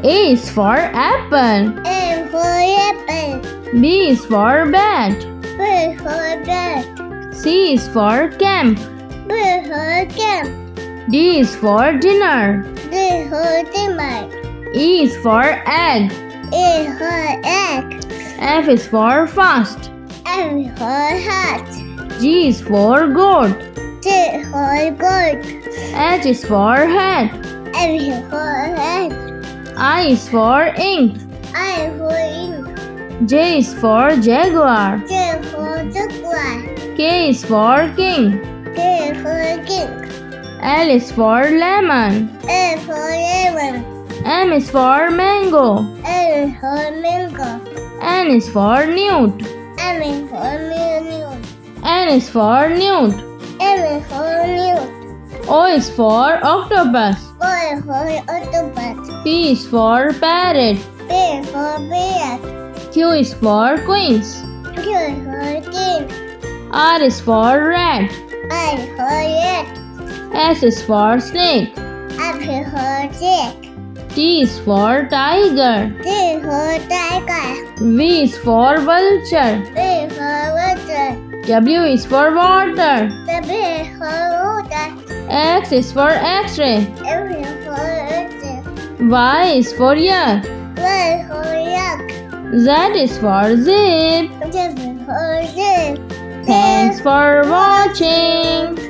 A is for apple. A for apple. B is for bat. B for bat. C is for camp. B for camp. D is for dinner. D for dinner. E is for egg. E for egg. F is for fast. F for hat. G is for goat. G for goat. H is for hat. H for hat. I is for ink. I for ink. J is for jaguar. J for jaguar. K is for king. K for king. L is for lemon. L for lemon. M is for mango. N for mango. N is for newt. M is for newt. N is for newt. M is for newt. O is for octopus. O is for octopus. P is for parrot. P is for parrot. Q is for queens. Q is for king. R is for rat. I is for rat. S is for snake. F is for snake. T is for tiger. T is for tiger. V is for vulture. V is for water. W is for water. W is for water. X is for x-ray. F is for x-ray. Y is for yak. Y is for yak. Z is for zip. Z is for zip. Thanks for watching.